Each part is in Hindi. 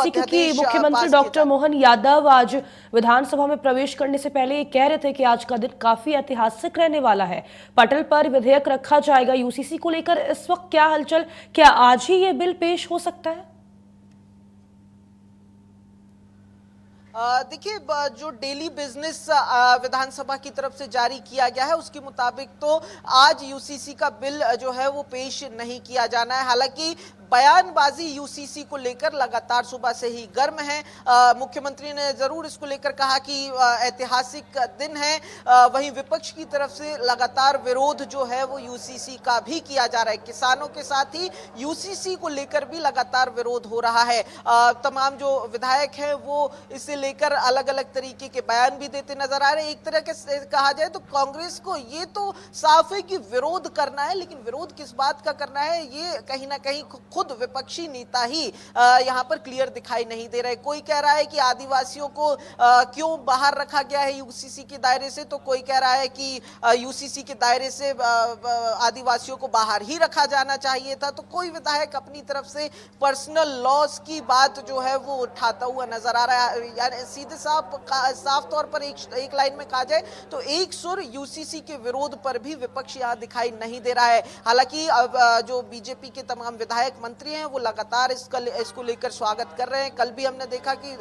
क्योंकि अध्यादेश मुख्यमंत्री पास किए डॉक्टर जाने। मोहन यादव आज विधानसभा में प्रवेश करने से पहले ये कह रहे थे कि आज का दिन काफी ऐतिहासिक रहने वाला है। पटल पर विधेयक रखा जाएगा। यूसीसी को लेकर इस वक्त क्या हलचल, क्या आज ही ये बिल पेश हो सकता है? देखिए, जो डेली बिजनेस विधानसभा की तरफ से जारी किया गया है उसके मुताबिक तो आज यूसीसी का बिल जो है वो पेश नहीं किया जाना है। हालांकि बयानबाजी यूसीसी को लेकर लगातार सुबह से ही गर्म है। मुख्यमंत्री ने जरूर इसको लेकर कहा कि ऐतिहासिक दिन है। वहीं विपक्ष की तरफ से लगातार विरोध जो है वो यूसीसी का भी किया जा रहा है। किसानों के साथ ही यूसीसी को लेकर भी लगातार विरोध हो रहा है। तमाम जो विधायक हैं वो इसे लेकर अलग अलग तरीके के बयान भी देते नजर आ रहे हैं। एक तरह से कहा जाए तो कांग्रेस को ये तो साफ है कि विरोध करना है, लेकिन विरोध किस बात का करना है ये कहीं ना कहीं खुद विपक्षी नेता ही यहां पर क्लियर दिखाई नहीं दे रहे। कोई कह रहा है कि आदिवासियों को क्यों बाहर रखा गया है यूसीसी के दायरे से, तो कोई कह रहा है कि यूसीसी के दायरे से आदिवासियों को बाहर ही रखा जाना चाहिए था। तो कोई विधायक अपनी तरफ से पर्सनल लॉस की बात जो है वो उठाता हुआ नजर आ रहा है। यानी सीधे साफ तौर पर एक लाइन में कहा जाए तो एक सुर यूसीसी के विरोध पर भी विपक्ष यहां दिखाई नहीं दे रहा है। हालांकि जो बीजेपी के तमाम विधायक मंत्री हैं वो लगातार इसको लेकर स्वागत कर रहे हैं। कल भी हमने देखा कि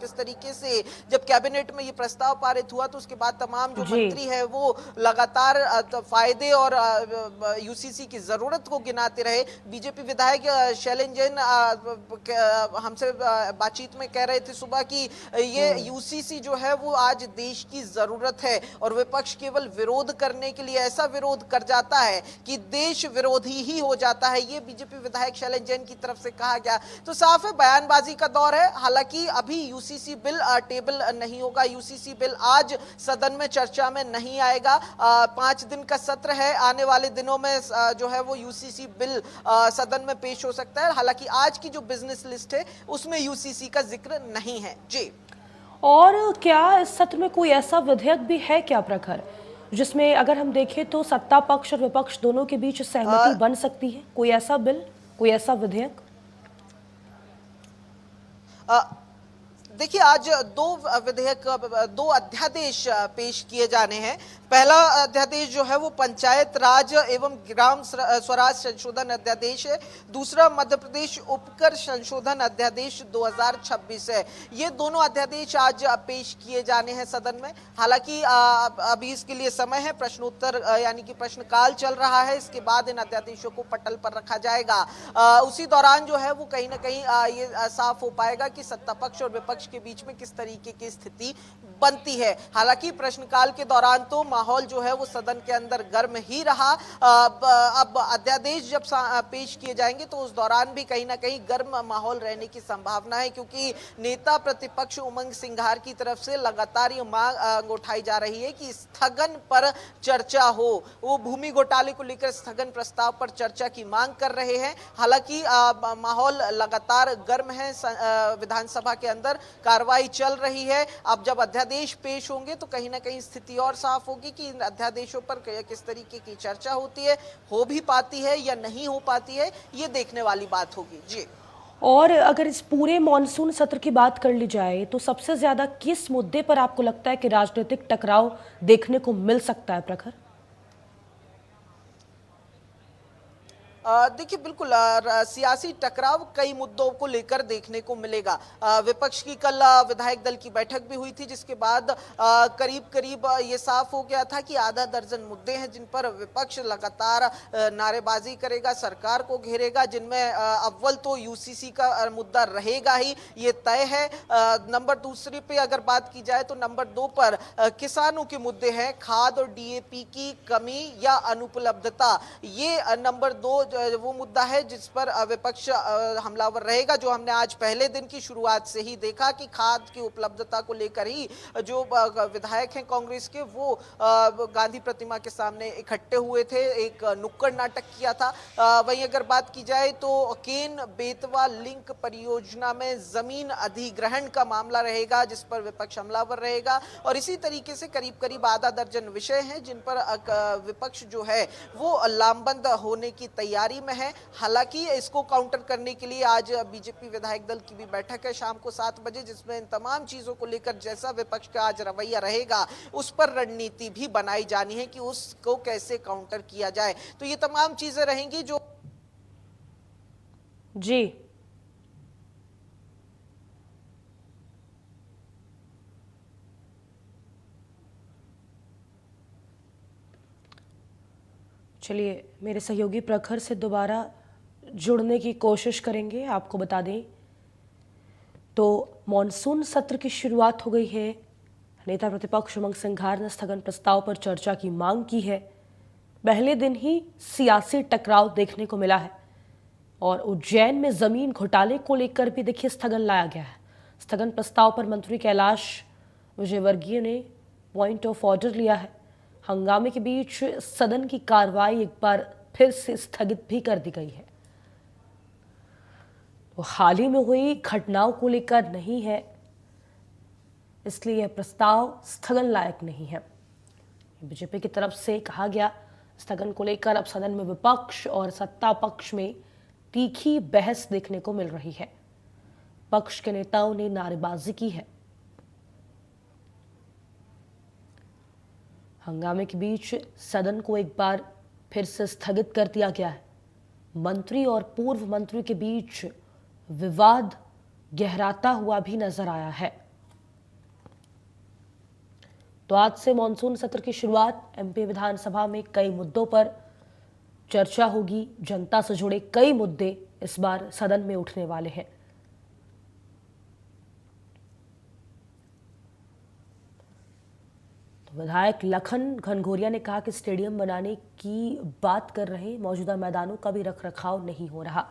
किस तरीके से जब कैबिनेट में ये प्रस्ताव पारित हुआ तो उसके बाद तमाम जो मंत्री हैं वो लगातार फायदे और यूसीसी की जरूरत को गिनाते रहे। बीजेपी विधायक शैलेंद्र जैन हमसे बातचीत में कह रहे थे सुबह कि ये यूसीसी जो है वो आज देश की जरूरत है और विपक्ष केवल विरोध करने के लिए ऐसा विरोध कर जाता है कि देश विरोधी ही हो जाता है। ये बीजेपी विधायक शैलेंद्र जैन की तरफ से कहा गया। तो साफ है बयानबाजी का दौर है। हालांकि अभी यूसीसी बिल टेबल नहीं होगा। यूसीसी बिल आज सदन में चर्चा में नहीं आएगा। 5 दिन का सत्र है। आने वाले दिनों में जो है वो यूसीसी बिल सदन में पेश हो सकता है। हालांकि आज की जो बिजनेस लिस्ट है उसमें यूसीसी का जिक्र नहीं है। जी, और क्या इस सत्र में कोई ऐसा विधेयक भी है क्या प्रखर, जिसमें अगर हम देखें तो सत्ता पक्ष और विपक्ष दोनों के बीच सहमति बन सकती है? कोई ऐसा बिल, कोई ऐसा विधेयक? देखिए, आज दो अध्यादेश पेश किए जाने हैं। पहला अध्यादेश जो है वो पंचायत राज एवं ग्राम स्वराज संशोधन अध्यादेश है। दूसरा मध्य प्रदेश उपकर संशोधन अध्यादेश 2026 है। ये दोनों अध्यादेश आज पेश किए जाने हैं सदन में। हालांकि अभी इसके लिए समय है। प्रश्नोत्तर यानी कि प्रश्नकाल चल रहा है। इसके बाद इन अध्यादेशों को पटल पर रखा जाएगा। उसी दौरान जो है वो कहीं ना कहीं ये साफ हो पाएगा कि सत्ता पक्ष और विपक्ष के बीच में किस तरीके की स्थिति बनती है। हालांकि प्रश्नकाल के दौरान तो माहौल जो है वो सदन के अंदर गर्म ही रहा। अब अध्यादेश जब पेश किए जाएंगे तो उस दौरान भी कहीं ना कहीं गर्म माहौल रहने की संभावना है, क्योंकि नेता प्रतिपक्ष उमंग सिंघार की तरफ से लगातार ये मांग उठाई जा रही है कि स्थगन पर चर्चा हो। वो भूमि घोटाले को लेकर स्थगन प्रस्ताव पर चर्चा की मांग कर रहे हैं। हालांकि माहौल लगातार गर्म है। विधानसभा के अंदर कार्रवाई चल रही है। अब जब अध्यादेश पेश होंगे तो कहीं ना कहीं स्थिति और साफ होगी कि इन अध्यादेशों पर किस तरीके की चर्चा होती है, हो भी पाती है या नहीं हो पाती है, ये देखने वाली बात होगी। जी, और अगर इस पूरे मॉनसून सत्र की बात कर ली जाए तो सबसे ज्यादा किस मुद्दे पर आपको लगता है कि राजनीतिक टकराव देखने को मिल सकता है प्रखर? देखिए, बिल्कुल सियासी टकराव कई मुद्दों को लेकर देखने को मिलेगा। विपक्ष की कल विधायक दल की बैठक भी हुई थी, जिसके बाद करीब करीब ये साफ हो गया था कि आधा दर्जन मुद्दे हैं जिन पर विपक्ष लगातार नारेबाजी करेगा, सरकार को घेरेगा, जिनमें अव्वल तो यूसीसी का मुद्दा रहेगा ही, ये तय है। नंबर दूसरे पे अगर बात की जाए तो नंबर 2 पर किसानों के मुद्दे हैं। खाद और डीएपी की कमी या अनुपलब्धता, ये नंबर 2 वो मुद्दा है जिस पर विपक्ष हमलावर रहेगा। जो हमने आज पहले दिन की शुरुआत से ही देखा कि खाद की उपलब्धता को लेकर ही जो विधायक हैं कांग्रेस के, वो गांधी प्रतिमा के सामने इकट्ठे हुए थे, एक नुक्कड़ नाटक किया था। वहीं अगर बात की जाए तो केन बेतवा लिंक परियोजना में जमीन अधिग्रहण का मामला रहेगा, जिस पर विपक्ष हमलावर रहेगा। और इसी तरीके से करीब करीब आधा दर्जन विषय हैं जिन पर विपक्ष जो है वो लामबंद होने की तैयारी तैयारी में है। हालांकि इसको काउंटर करने के लिए आज बीजेपी विधायक दल की भी बैठक है शाम को 7 बजे, जिसमें इन तमाम चीजों को लेकर जैसा विपक्ष का आज रवैया रहेगा उस पर रणनीति भी बनाई जानी है कि उसको कैसे काउंटर किया जाए। तो ये तमाम चीजें रहेंगी जो जी। चलिए, मेरे सहयोगी प्रखर से दोबारा जुड़ने की कोशिश करेंगे। आपको बता दें तो मॉनसून सत्र की शुरुआत हो गई है। नेता प्रतिपक्ष उमंग सिंघार ने स्थगन प्रस्ताव पर चर्चा की मांग की है। पहले दिन ही सियासी टकराव देखने को मिला है और उज्जैन में जमीन घोटाले को लेकर भी देखिए स्थगन लाया गया है। स्थगन प्रस्ताव पर मंत्री कैलाश विजयवर्गीय ने पॉइंट ऑफ ऑर्डर लिया है। हंगामे के बीच सदन की कार्रवाई एक बार फिर से स्थगित भी कर दी गई है। तो हाल ही में हुई घटनाओं को लेकर नहीं है, इसलिए यह प्रस्ताव स्थगन लायक नहीं है। बीजेपी की तरफ से कहा गया स्थगन को लेकर अब सदन में विपक्ष और सत्ता पक्ष में तीखी बहस देखने को मिल रही है। पक्ष के नेताओं ने नारेबाजी की है। हंगामे के बीच सदन को एक बार फिर से स्थगित कर दिया गया है। मंत्री और पूर्व मंत्री के बीच विवाद गहराता हुआ भी नजर आया है। तो आज से मॉनसून सत्र की शुरुआत। एमपी विधानसभा में कई मुद्दों पर चर्चा होगी। जनता से जुड़े कई मुद्दे इस बार सदन में उठने वाले हैं। तो विधायक लखन घनघोरिया ने कहा कि स्टेडियम बनाने की बात कर रहे हैं, मौजूदा मैदानों का भी रखरखाव नहीं हो रहा।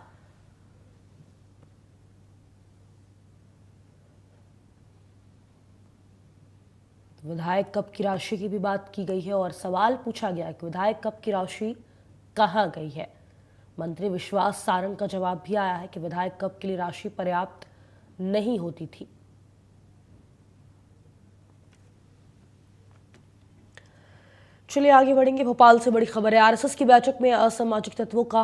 विधायक कब की राशि की भी बात की गई है और सवाल पूछा गया कि विधायक कब की राशि कहां गई है। मंत्री विश्वास सारंग का जवाब भी आया है कि विधायक कब के लिए राशि पर्याप्त नहीं होती थी। चलिए आगे बढ़ेंगे। भोपाल से बड़ी खबर है। आरएसएस की बैठक में असामाजिक तत्वों का